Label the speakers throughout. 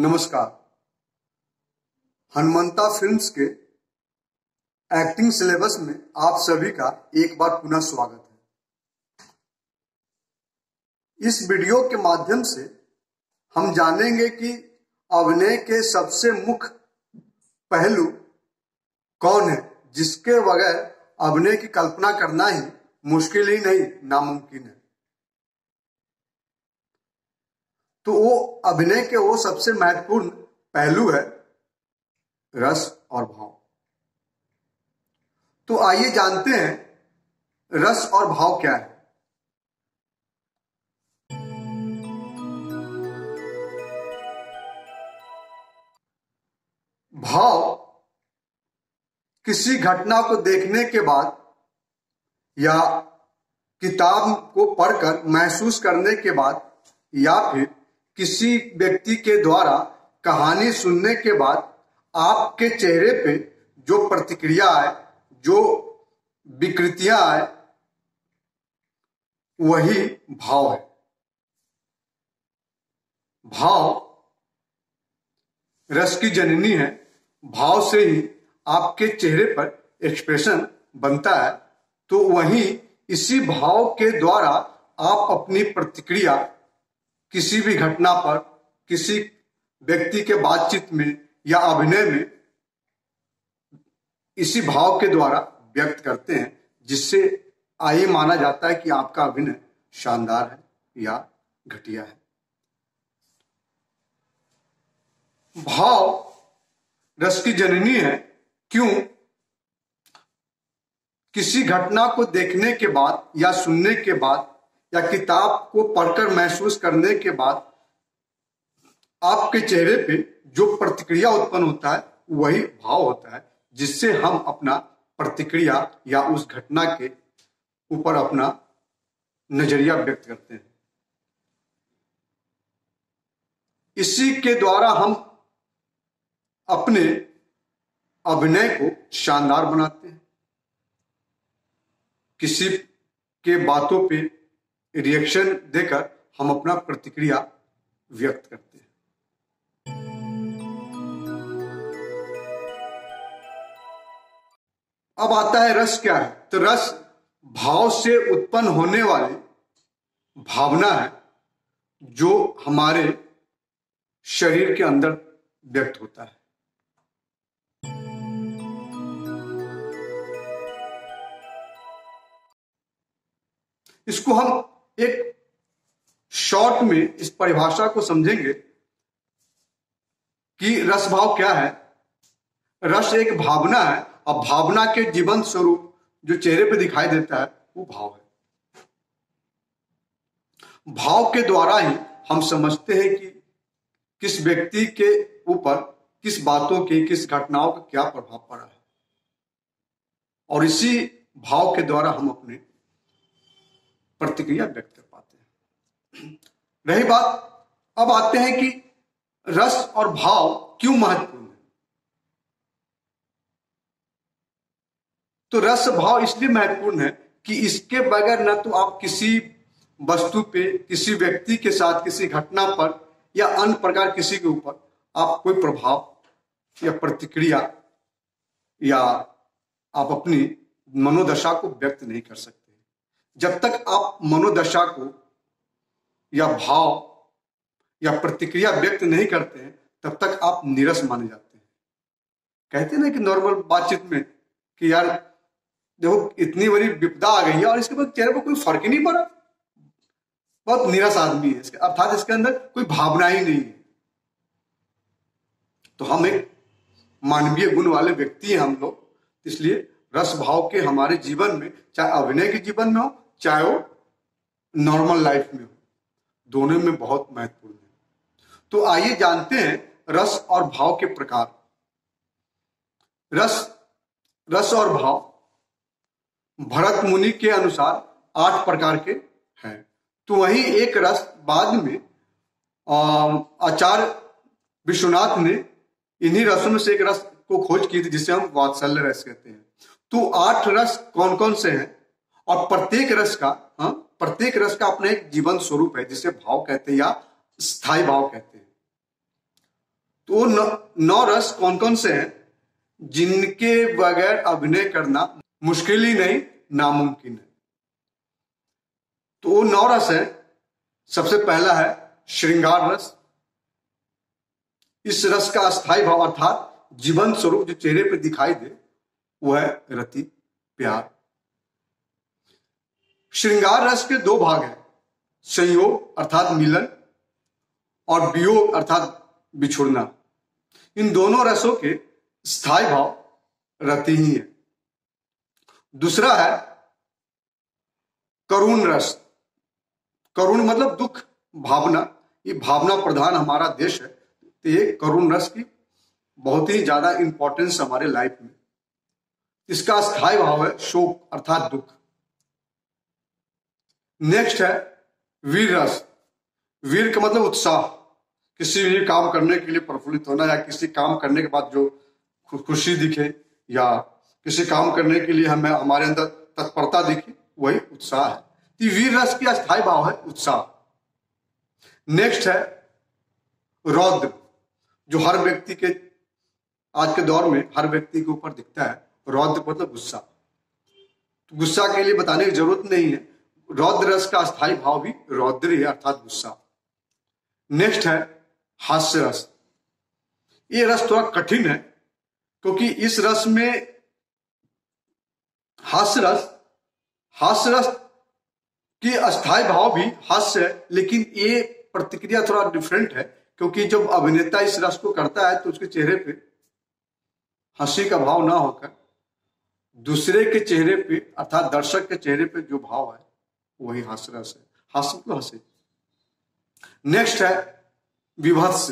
Speaker 1: नमस्कार। हनुमंता फिल्म्स के acting syllabus में आप सभी का एक बार पुनः स्वागत है। इस वीडियो के माध्यम से हम जानेंगे कि अभिनय के सबसे मुख्य पहलू कौन है, जिसके बगैर अभिनय की कल्पना करना ही मुश्किल ही नहीं नामुमकिन है। तो वो अभिनय के वो सबसे महत्वपूर्ण पहलू है रस और भाव। तो आइए जानते हैं रस और भाव क्या है। भाव किसी घटना को देखने के बाद या किताब को पढ़कर महसूस करने के बाद या फिर किसी व्यक्ति के द्वारा कहानी सुनने के बाद आपके चेहरे पे जो प्रतिक्रिया आए, जो विकृतियां आए, वही भाव है। भाव रस की जननी है। भाव से ही आपके चेहरे पर एक्सप्रेशन बनता है। तो वहीं इसी भाव के द्वारा आप अपनी प्रतिक्रिया किसी भी घटना पर, किसी व्यक्ति के बातचीत में या अभिनय में इसी भाव के द्वारा व्यक्त करते हैं, जिससे ये माना जाता है कि आपका अभिनय शानदार है या घटिया है। भाव रस की जननी है। क्यों? किसी घटना को देखने के बाद या सुनने के बाद या किताब को पढ़कर महसूस करने के बाद आपके चेहरे पे जो प्रतिक्रिया उत्पन्न होता है वही भाव होता है, जिससे हम अपना प्रतिक्रिया या उस घटना के ऊपर अपना नजरिया व्यक्त करते हैं। इसी के द्वारा हम अपने अभिनय को शानदार बनाते हैं। किसी के बातों पे रिएक्शन देकर हम अपना प्रतिक्रिया व्यक्त करते हैं। अब आता है रस क्या है। तो रस भाव से उत्पन्न होने वाली भावना है जो हमारे शरीर के अंदर व्यक्त होता है। इसको हम एक शॉर्ट में इस परिभाषा को समझेंगे कि रस भाव क्या है। रस एक भावना है और भावना के जीवंत स्वरूप जो चेहरे पे दिखाई देता है वो भाव है। भाव के द्वारा ही हम समझते हैं कि किस व्यक्ति के ऊपर किस बातों के, किस घटनाओं का क्या प्रभाव पड़ा है, और इसी भाव के द्वारा हम अपने प्रतिक्रिया व्यक्त कर पाते हैं। रही बात, अब आते हैं कि रस और भाव क्यों महत्वपूर्ण है। तो रस भाव इसलिए महत्वपूर्ण है कि इसके बगैर न तो आप किसी वस्तु पे, किसी व्यक्ति के साथ, किसी घटना पर या अन्य प्रकार किसी के ऊपर आप कोई प्रभाव या प्रतिक्रिया या आप अपनी मनोदशा को व्यक्त नहीं कर सकते। जब तक आप मनोदशा को या भाव या प्रतिक्रिया व्यक्त नहीं करते हैं तब तक आप नीरस माने जाते हैं। कहते हैं ना कि नॉर्मल बातचीत में कि यार देखो इतनी बड़ी विपदा आ गई है और इसके बाद चेहरे पर कोई फर्क ही नहीं पड़ा, बहुत नीरस आदमी है, अर्थात इसके अंदर कोई भावना ही नहीं है। तो हम एक मानवीय गुण वाले व्यक्ति हैं हम लोग। इसलिए रस भाव के हमारे जीवन में, चाहे अभिनय के जीवन में हो चाहे वो नॉर्मल लाइफ में हो, दोनों में बहुत महत्वपूर्ण है। तो आइए जानते हैं रस और भाव के प्रकार। रस और भाव भरत मुनि के अनुसार 8 प्रकार के हैं। तो वही एक रस बाद में आचार्य विश्वनाथ ने इन्हीं रसों में से एक रस को खोज की थी, जिसे हम वात्सल्य रस कहते हैं। तो 8 रस कौन कौन से हैं, और प्रत्येक रस का अपना एक जीवन स्वरूप है, जिसे भाव कहते हैं या स्थायी भाव कहते हैं। तो वो नौ रस कौन कौन से हैं जिनके बगैर अभिनय करना मुश्किल ही नहीं नामुमकिन है? तो वो 9 रस है। सबसे पहला है श्रृंगार रस। इस रस का अस्थायी भाव अर्थात जीवन स्वरूप जो चेहरे पर दिखाई दे वो है रति, प्यार। श्रृंगार रस के 2 भाग हैं, संयोग अर्थात मिलन और वियोग अर्थात बिछुड़ना। इन दोनों रसों के स्थायी भाव रति ही है। दूसरा है करुण रस। करुण मतलब दुख, भावना। ये भावना प्रधान हमारा देश है, तो ये करुण रस की बहुत ही ज्यादा इंपॉर्टेंस हमारे लाइफ में। इसका स्थायी भाव है शोक अर्थात दुख। नेक्स्ट है वीर रस। वीर का मतलब उत्साह, किसी भी काम करने के लिए प्रफुल्लित होना या किसी काम करने के बाद जो खुशी दिखे या किसी काम करने के लिए हमें हमारे अंदर तत्परता दिखे, वही उत्साह है। तो वीर रस की अस्थायी भाव है उत्साह। नेक्स्ट है रौद्र, जो हर व्यक्ति के आज के दौर में हर व्यक्ति के ऊपर दिखता है। रौद्र मतलब गुस्सा। तो गुस्सा के लिए बताने की जरूरत नहीं है, रौद्र रस का अस्थायी भाव भी रौद्र है अर्थात गुस्सा। नेक्स्ट है हास्य रस। ये रस थोड़ा कठिन है क्योंकि इस रस में हास्य रस की अस्थायी भाव भी हास्य है, लेकिन ये प्रतिक्रिया थोड़ा डिफरेंट है क्योंकि जब अभिनेता इस रस को करता है तो उसके चेहरे पे हंसी का भाव ना होकर दूसरे के चेहरे पे अर्थात दर्शक के चेहरे पे जो भाव है वही हास्य रस है। हास्य मतलब हंसे। नेक्स्ट है विभत्स।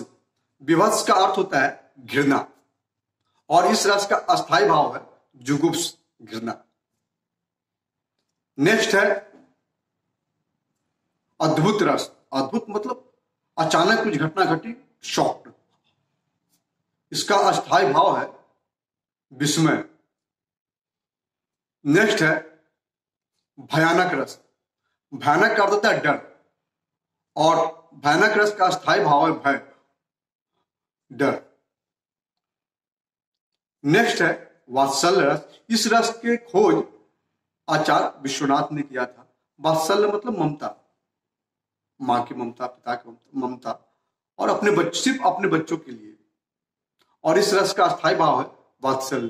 Speaker 1: विभत्स का अर्थ होता है घृणा और इस रस का अस्थायी भाव है जुगुप्स, घृणा। नेक्स्ट है अद्भुत रस। अद्भुत मतलब अचानक कुछ घटना घटी, शॉक्ड। इसका अस्थायी भाव है विस्मय। नेक्स्ट है भयानक रस। भयानक का अर्थ होता है डर और भयानक रस का अस्थायी भाव है भय, डर। नेक्स्ट है वात्सल्य रस। इस रस के खोज आचार्य विश्वनाथ ने किया था। वात्सल्य मतलब ममता, मां की ममता, पिता की ममता और सिर्फ अपने बच्चों के लिए। और इस रस का अस्थायी भाव है वात्सल्य।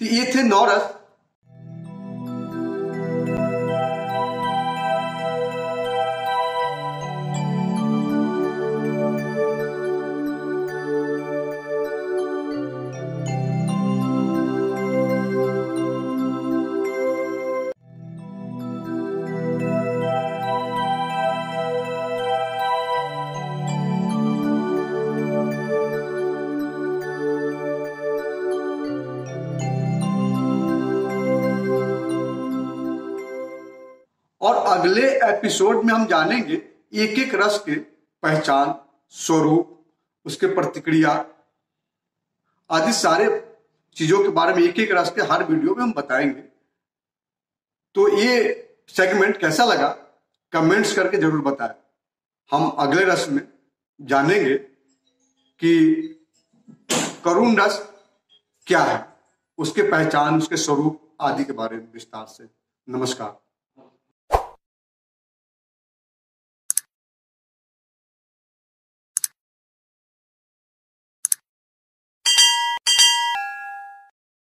Speaker 1: तो ये थे 9 रस। और अगले एपिसोड में हम जानेंगे एक एक रस के पहचान, स्वरूप, उसके प्रतिक्रिया आदि सारे चीजों के बारे में एक एक रस के हर वीडियो में हम बताएंगे। तो ये सेगमेंट कैसा लगा कमेंट्स करके जरूर बताएं। हम अगले रस में जानेंगे कि करुण रस क्या है, उसके पहचान, उसके स्वरूप आदि के बारे में विस्तार से। नमस्कार।